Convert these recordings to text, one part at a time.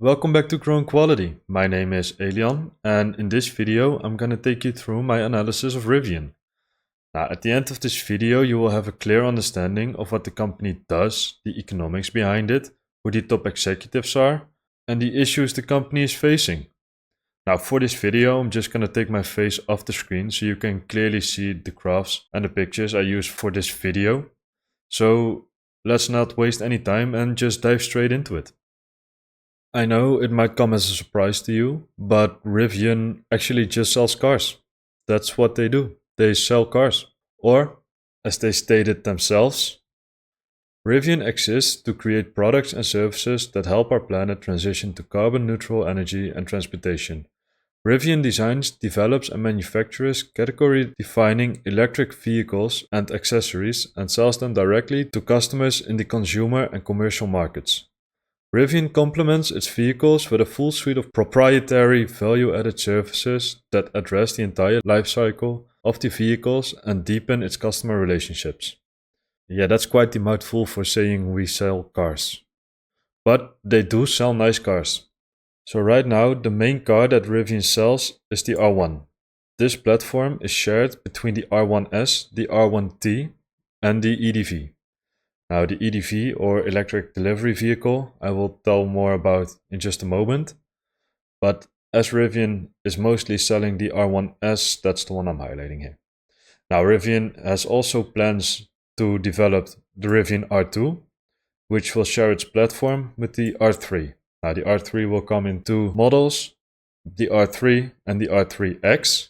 Welcome back to Growing Quality. My name is Elian, and in this video I'm going to take you through my analysis of Rivian. Now, at the end of this video you will have a clear understanding of what the company does, the economics behind it, who the top executives are, and the issues the company is facing. Now, for this video I'm just going to take my face off the screen so you can clearly see the graphs and the pictures I used for this video. So let's not waste any time and just dive straight into it. I know it might come as a surprise to you, but Rivian actually just sells cars. That's what they do. They sell cars. Or, as they stated themselves, Rivian exists to create products and services that help our planet transition to carbon neutral energy and transportation. Rivian designs, develops and manufactures category-defining electric vehicles and accessories and sells them directly to customers in the consumer and commercial markets. Rivian complements its vehicles with a full suite of proprietary value-added services that address the entire life cycle of the vehicles and deepen its customer relationships. Yeah, that's quite the mouthful for saying we sell cars. But they do sell nice cars. So right now, the main car that Rivian sells is the R1. This platform is shared between the R1S, the R1T, and the EDV. Now, the EDV, or electric delivery vehicle, I will tell more about in just a moment. But as Rivian is mostly selling the R1S, that's the one I'm highlighting here. Now, Rivian has also plans to develop the Rivian R2, which will share its platform with the R3. Now, the R3 will come in two models, the R3 and the R3X.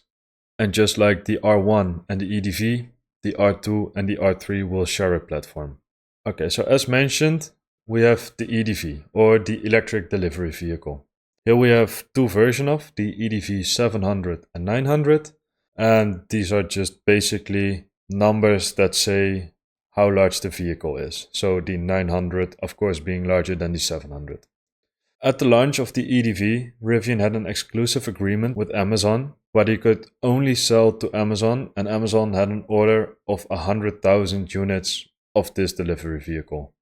And just like the R1 and the EDV, the R2 and the R3 will share a platform. Okay, so as mentioned, we have the EDV, or the electric delivery vehicle. Here we have two versions of the EDV 700 and 900, and these are just basically numbers that say how large the vehicle is. So the 900, of course, being larger than the 700. At the launch of the EDV, Rivian had an exclusive agreement with Amazon, where they could only sell to Amazon, and Amazon had an order of 100,000 units of this delivery vehicle.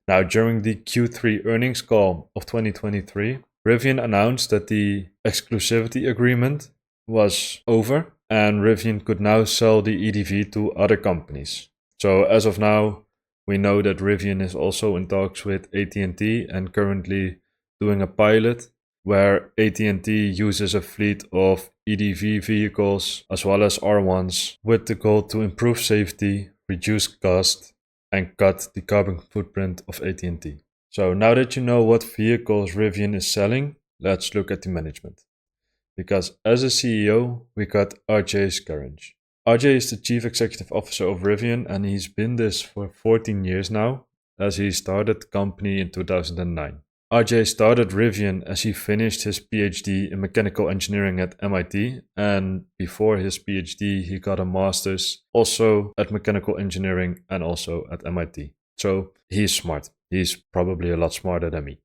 Now, during the Q3 earnings call of 2023, Rivian announced that the exclusivity agreement was over and Rivian could now sell the EDV to other companies. So as of now, we know that Rivian is also in talks with AT&T and currently doing a pilot where AT&T uses a fleet of EDV vehicles as well as R1s with the goal to improve safety, reduce cost, and cut the carbon footprint of AT&T. So now that you know what vehicles Rivian is selling, let's look at the management. Because as a CEO, we got RJ Scaringe. RJ is the Chief Executive Officer of Rivian, and he's been this for 14 years now, as he started the company in 2009. RJ started Rivian as he finished his PhD in mechanical engineering at MIT, and before his PhD he got a master's also at mechanical engineering and also at MIT. So he's smart. He's probably a lot smarter than me.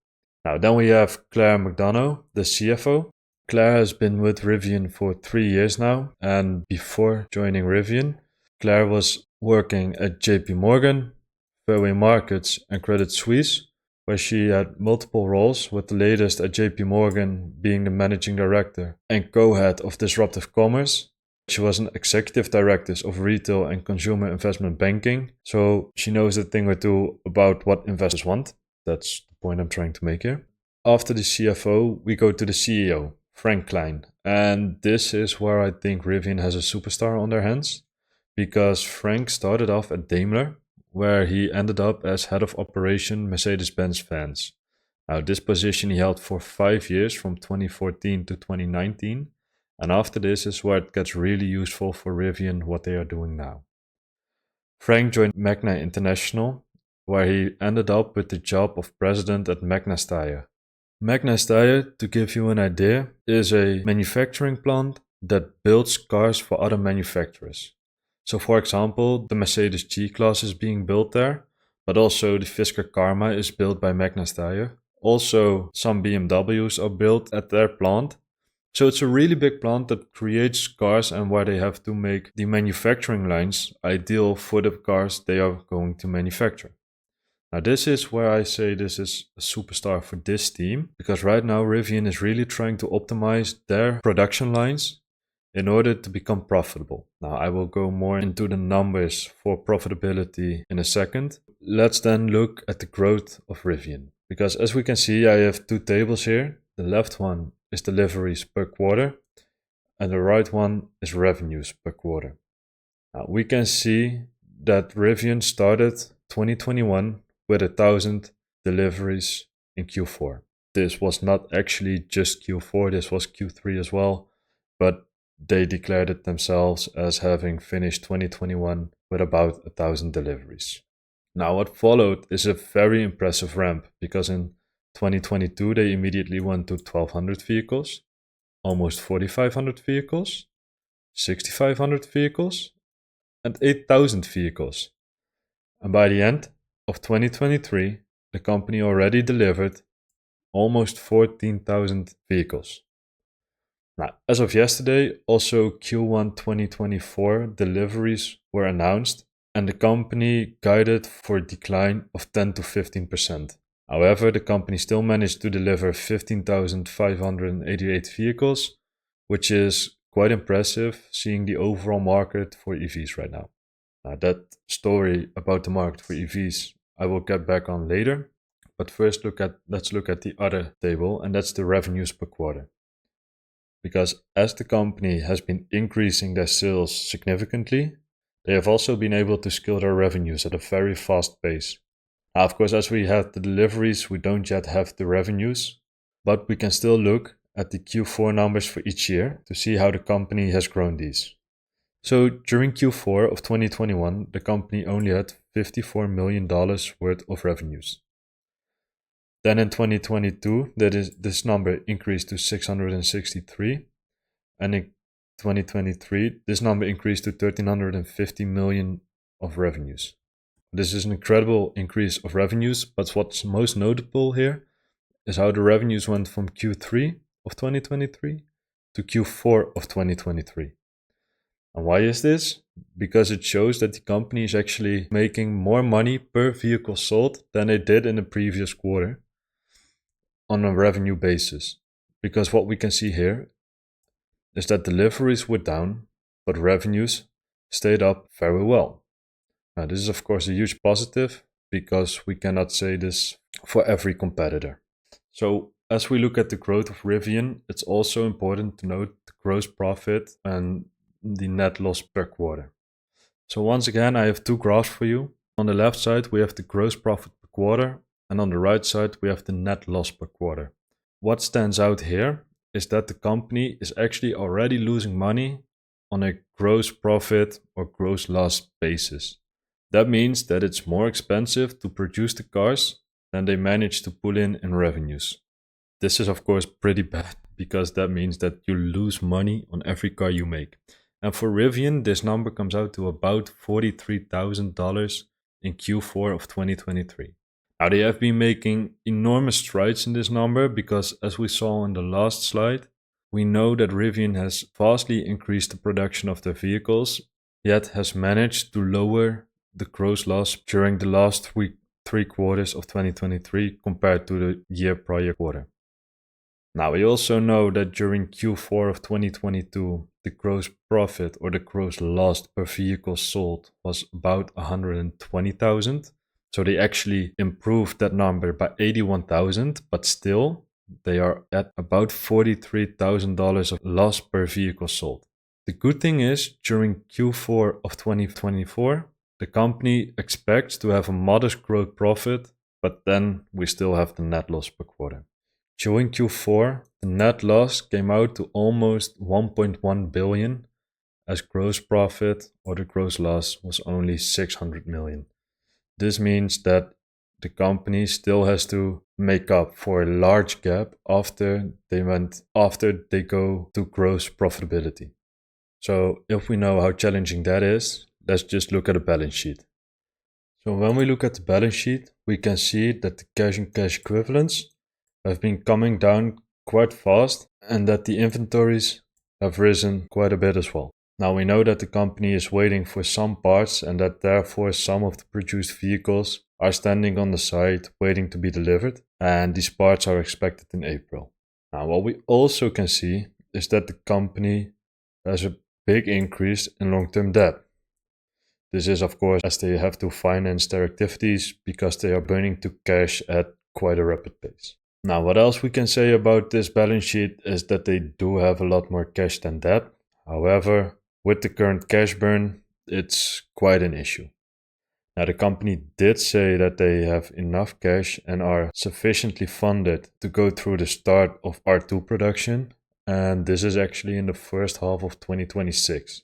Now then we have Claire McDonough, the CFO. Claire has been with Rivian for 3 years now, and before joining Rivian, Claire was working at JP Morgan, Fairway Markets and Credit Suisse, where she had multiple roles, with the latest at JP Morgan being the managing director and co-head of disruptive commerce. She was an executive director of retail and consumer investment banking, so she knows a thing or two about what investors want. That's the point I'm trying to make here. After the CFO, we go to the CEO, Frank Klein, and this is where I think Rivian has a superstar on their hands, because Frank started off at Daimler, where he ended up as head of operation Mercedes-Benz Vans. Now, this position he held for 5 years, from 2014 to 2019, and after this is where it gets really useful for Rivian what they are doing now. Frank joined Magna International, where he ended up with the job of president at Magna Steyr. Magna Steyr, to give you an idea, is a manufacturing plant that builds cars for other manufacturers. So for example, the Mercedes G-Class is being built there, but also the Fisker Karma is built by Magna Steyr. Also, some BMWs are built at their plant. So it's a really big plant that creates cars and where they have to make the manufacturing lines ideal for the cars they are going to manufacture. Now this is where I say this is a superstar for this team, because right now Rivian is really trying to optimize their production lines in order to become profitable. Now I will go more into the numbers for profitability in a second. Let's then look at the growth of Rivian, because as we can see, I have two tables here. The left one is deliveries per quarter and the right one is revenues per quarter. Now we can see that Rivian started 2021 with 1,000 deliveries in Q4. This was not actually just Q4, this was Q3 as well, but they declared it themselves as having finished 2021 with about 1,000 deliveries. Now what followed is a very impressive ramp, because in 2022 they immediately went to 1,200 vehicles, almost 4,500 vehicles, 6,500 vehicles, and 8,000 vehicles. And by the end of 2023, the company already delivered almost 14,000 vehicles. Now, as of yesterday, also Q1 2024 deliveries were announced, and the company guided for a decline of 10 to 15%. However, the company still managed to deliver 15,588 vehicles, which is quite impressive, seeing the overall market for EVs right now. That story about the market for EVs I will get back on later, but first let's look at the other table, and that's the revenues per quarter. Because as the company has been increasing their sales significantly, they have also been able to scale their revenues at a very fast pace. Now, of course, as we have the deliveries, we don't yet have the revenues, but we can still look at the Q4 numbers for each year to see how the company has grown these. So during Q4 of 2021, the company only had $54 million worth of revenues. Then in 2022, this number increased to 663, and in 2023, this number increased to 1,350 million of revenues. This is an incredible increase of revenues, but what's most notable here is how the revenues went from Q3 of 2023 to Q4 of 2023. And why is this? Because it shows that the company is actually making more money per vehicle sold than they did in the previous quarter on a revenue basis. Because what we can see here is that deliveries were down, but revenues stayed up very well. Now, this is of course a huge positive, because we cannot say this for every competitor. So as we look at the growth of Rivian, it's also important to note the gross profit and the net loss per quarter. So once again, I have two graphs for you. On the left side, we have the gross profit per quarter, and on the right side, we have the net loss per quarter. What stands out here is that the company is actually already losing money on a gross profit or gross loss basis. That means that it's more expensive to produce the cars than they manage to pull in revenues. This is of course pretty bad, because that means that you lose money on every car you make. And for Rivian, this number comes out to about $43,000 in Q4 of 2023. Now, they have been making enormous strides in this number, because as we saw in the last slide, we know that Rivian has vastly increased the production of their vehicles, yet has managed to lower the gross loss during the last three quarters of 2023 compared to the year prior quarter. Now, we also know that during Q4 of 2022, the gross profit or the gross loss per vehicle sold was about 120,000. So they actually improved that number by 81,000, but still they are at about $43,000 of loss per vehicle sold. The good thing is, during Q4 of 2024, the company expects to have a modest gross profit, but then we still have the net loss per quarter. During Q4, the net loss came out to almost 1.1 billion, as gross profit or the gross loss was only 600 million. This means that the company still has to make up for a large gap after they go to gross profitability. So if we know how challenging that is, let's just look at the balance sheet. So when we look at the balance sheet, we can see that the cash and cash equivalents have been coming down quite fast, and that the inventories have risen quite a bit as well. Now we know that the company is waiting for some parts, and that therefore some of the produced vehicles are standing on the side waiting to be delivered, and these parts are expected in April. Now, what we also can see is that the company has a big increase in long-term debt. This is, of course, as they have to finance their activities because they are burning to cash at quite a rapid pace. Now, what else we can say about this balance sheet is that they do have a lot more cash than debt. However, with the current cash burn, it's quite an issue. Now, the company did say that they have enough cash and are sufficiently funded to go through the start of R2 production, and this is actually in the first half of 2026.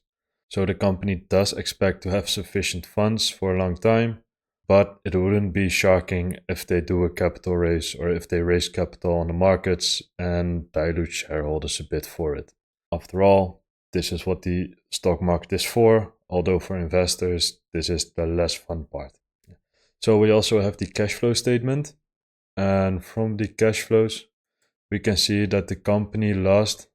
So the company does expect to have sufficient funds for a long time, but it wouldn't be shocking if they do a capital raise or if they raise capital on the markets and dilute shareholders a bit for it. After all, this is what the stock market is for, although for investors, this is the less fun part. So we also have the cash flow statement, and from the cash flows, we can see that the company lost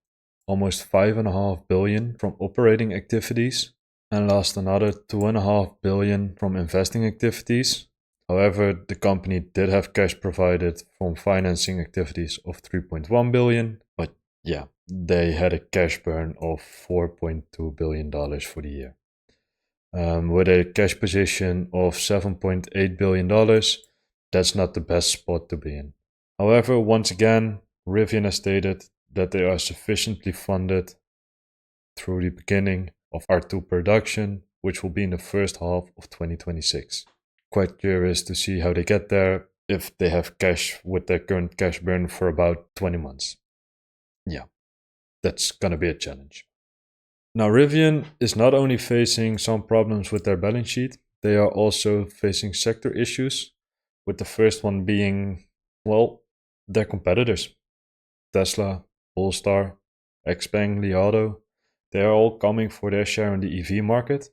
almost 5.5 billion from operating activities and lost another 2.5 billion from investing activities. However, the company did have cash provided from financing activities of 3.1 billion, but yeah, they had a cash burn of $4.2 billion for the year. With a cash position of $7.8 billion, that's not the best spot to be in. However, once again, Rivian has stated that they are sufficiently funded through the beginning of R2 production, which will be in the first half of 2026. Quite curious to see how they get there if they have cash with their current cash burn for about 20 months. Yeah, that's gonna be a challenge. Now, Rivian is not only facing some problems with their balance sheet, they are also facing sector issues, with the first one being, well, their competitors. Tesla, Polestar, Xpeng, Li Auto, they are all coming for their share in the EV market,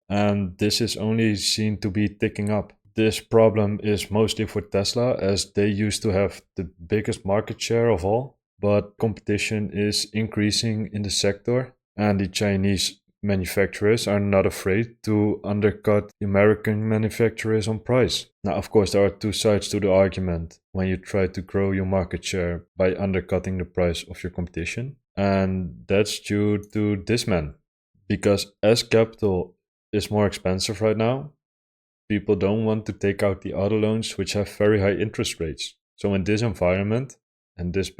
and this is only seen to be ticking up. This problem is mostly for Tesla, as they used to have the biggest market share of all, but competition is increasing in the sector, and the Chinese manufacturers are not afraid to undercut the American manufacturers on price. Now, of course, there are two sides to the argument when you try to grow your market share by undercutting the price of your competition, and that's due to this man. Because as capital is more expensive right now, people don't want to take out the auto loans which have very high interest rates. So in this environment and this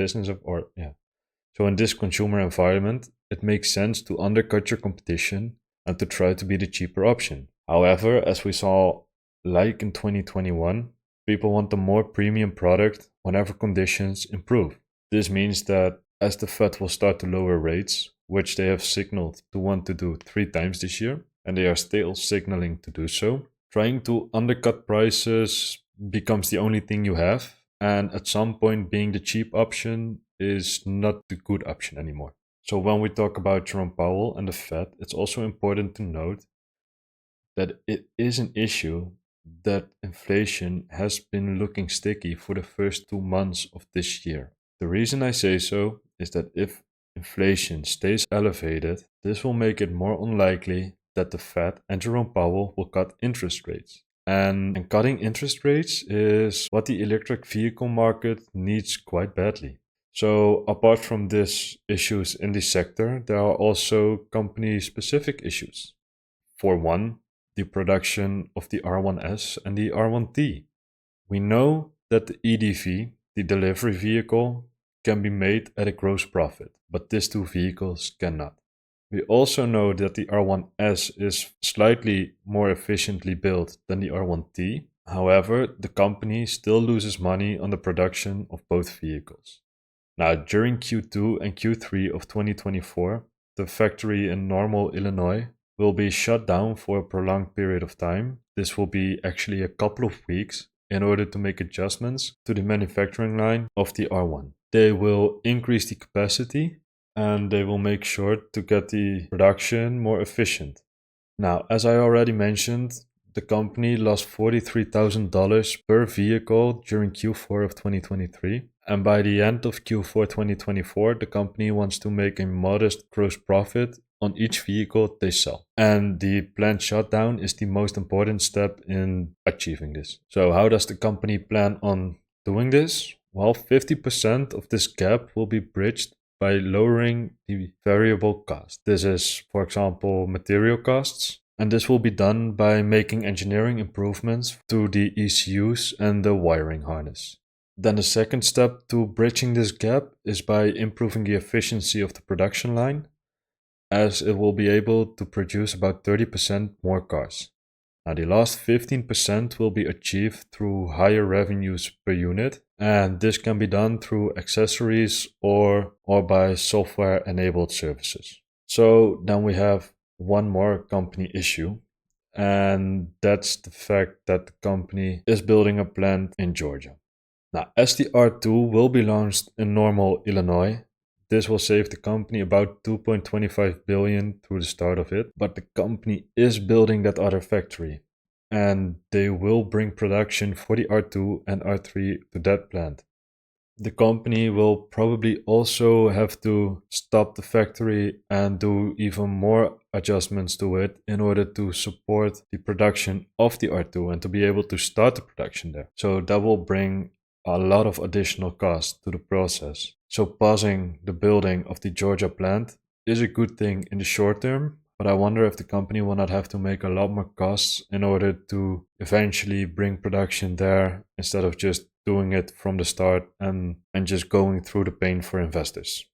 so in this consumer environment, it makes sense to undercut your competition and to try to be the cheaper option. However, as we saw like in 2021, people want a more premium product whenever conditions improve. This means that as the Fed will start to lower rates, which they have signaled to want to do 3 times this year, and they are still signaling to do so, trying to undercut prices becomes the only thing you have, and at some point being the cheap option is not the good option anymore. So when we talk about Jerome Powell and the Fed, it's also important to note that it is an issue that inflation has been looking sticky for the first 2 months of this year. The reason I say so is that if inflation stays elevated, this will make it more unlikely that the Fed and Jerome Powell will cut interest rates. And cutting interest rates is what the electric vehicle market needs quite badly. So apart from these issues in the sector, there are also company-specific issues. For one, the production of the R1S and the R1T. We know that the EDV, the delivery vehicle, can be made at a gross profit, but these two vehicles cannot. We also know that the R1S is slightly more efficiently built than the R1T. However, the company still loses money on the production of both vehicles. Now, during Q2 and Q3 of 2024, the factory in Normal, Illinois will be shut down for a prolonged period of time. This will be actually a couple of weeks in order to make adjustments to the manufacturing line of the R1. They will increase the capacity and they will make sure to get the production more efficient. Now, as I already mentioned, the company lost $43,000 per vehicle during Q4 of 2023, And by the end of Q4 2024, the company wants to make a modest gross profit on each vehicle they sell. And the planned shutdown is the most important step in achieving this. So how does the company plan on doing this? Well, 50% of this gap will be bridged by lowering the variable cost. This is, for example, material costs. And this will be done by making engineering improvements to the ECUs and the wiring harness. Then the second step to bridging this gap is by improving the efficiency of the production line, as it will be able to produce about 30% more cars. Now the last 15% will be achieved through higher revenues per unit, and this can be done through accessories or by software-enabled services. So then we have one more company issue, and that's the fact that the company is building a plant in Georgia. Now, as the R2 will be launched in Normal, Illinois, this will save the company about 2.25 billion through the start of it, but the company is building that other factory, and they will bring production for the R2 and R3 to that plant. The company will probably also have to stop the factory and do even more adjustments to it in order to support the production of the R2 and to be able to start the production there. So that will bring a lot of additional cost to the process. So pausing the building of the Georgia plant is a good thing in the short term, but I wonder if the company will not have to make a lot more costs in order to eventually bring production there instead of just doing it from the start and just going through the pain for investors.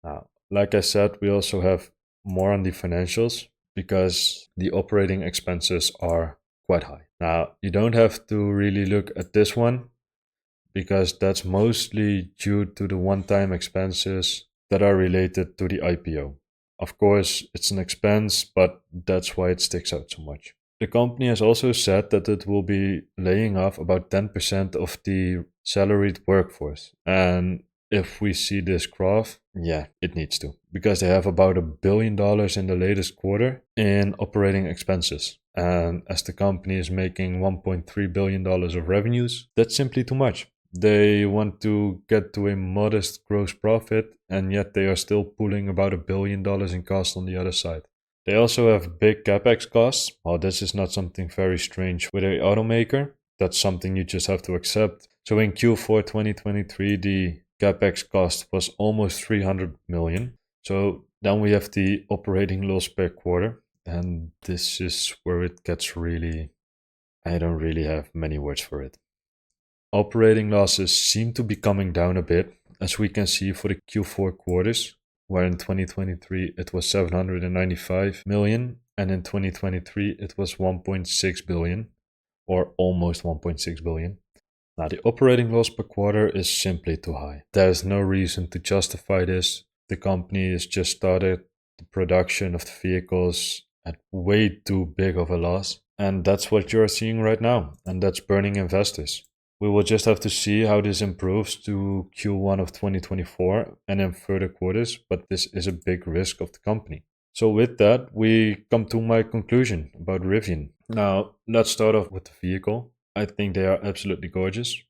Now, like I said, we also have more on the financials because the operating expenses are quite high. Now, you don't have to really look at this one because that's mostly due to the one-time expenses that are related to the IPO. Of course, it's an expense, but that's why it sticks out so much. The company has also said that it will be laying off about 10% of the salaried workforce. And if we see this graph, yeah, it needs to. Because they have about $1 billion in the latest quarter in operating expenses. And as the company is making $1.3 billion of revenues, that's simply too much. They want to get to a modest gross profit, and yet they are still pulling about $1 billion in cost on the other side. They also have big capex costs. Well, this is not something very strange with an automaker. That's something you just have to accept. So in Q4 2023, the capex cost was almost 300 million. So then we have the operating loss per quarter. And this is where it gets really, I don't really have many words for it. Operating losses seem to be coming down a bit, as we can see for the Q4 quarters, where in 2023 it was 795 million, and in 2023 it was 1.6 billion, or almost 1.6 billion. Now, the operating loss per quarter is simply too high. There is no reason to justify this. The company has just started the production of the vehicles at way too big of a loss, and that's what you're seeing right now, and that's burning investors. We will just have to see how this improves to Q1 of 2024 and in further quarters, but this is a big risk of the company. So with that, we come to my conclusion about Rivian. Now, let's start off with the vehicle. I think they are absolutely gorgeous,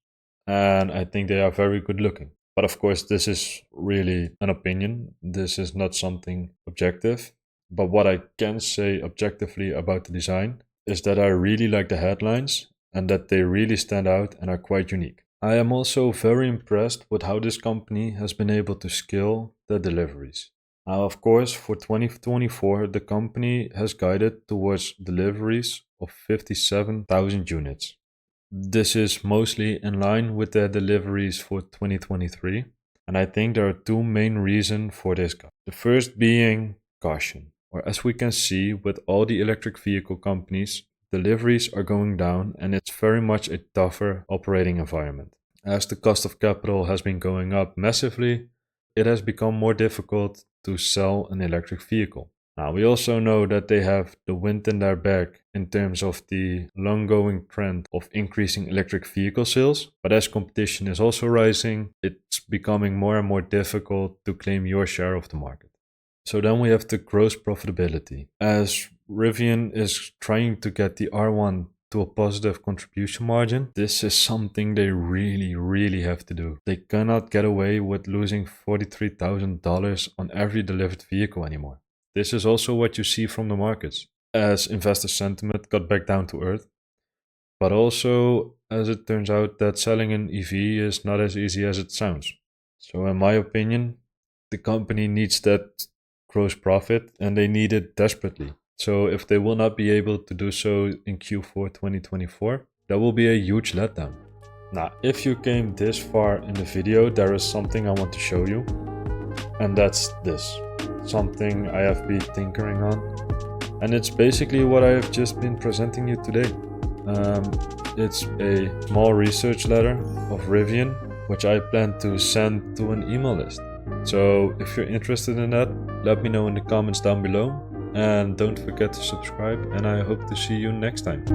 and I think they are very good looking. But of course, this is really an opinion. This is not something objective. But what I can say objectively about the design is that I really like the headlines and that they really stand out and are quite unique. I am also very impressed with how this company has been able to scale their deliveries. Now, of course, for 2024, the company has guided towards deliveries of 57,000 units. This is mostly in line with their deliveries for 2023, and I think there are two main reasons for this. The first being caution, or as we can see with all the electric vehicle companies, deliveries are going down and it's very much a tougher operating environment. As the cost of capital has been going up massively, it has become more difficult to sell an electric vehicle. Now, we also know that they have the wind in their back in terms of the long-going trend of increasing electric vehicle sales, but as competition is also rising, it's becoming more and more difficult to claim your share of the market. So then we have the gross profitability. As Rivian is trying to get the R1 to a positive contribution margin, this is something they really have to do. They cannot get away with losing $43,000 on every delivered vehicle anymore. This is also what you see from the markets, as investor sentiment got back down to earth, but also as it turns out that selling an EV is not as easy as it sounds. So in my opinion, the company needs that gross profit and they need it desperately. So if they will not be able to do so in Q4 2024, that will be a huge letdown. Now, if you came this far in the video, there is something I want to show you. And that's this. Something I have been tinkering on. And it's basically what I have just been presenting you today. It's a small research letter of Rivian, which I plan to send to an email list. So if you're interested in that, let me know in the comments down below. And don't forget to subscribe, and I hope to see you next time.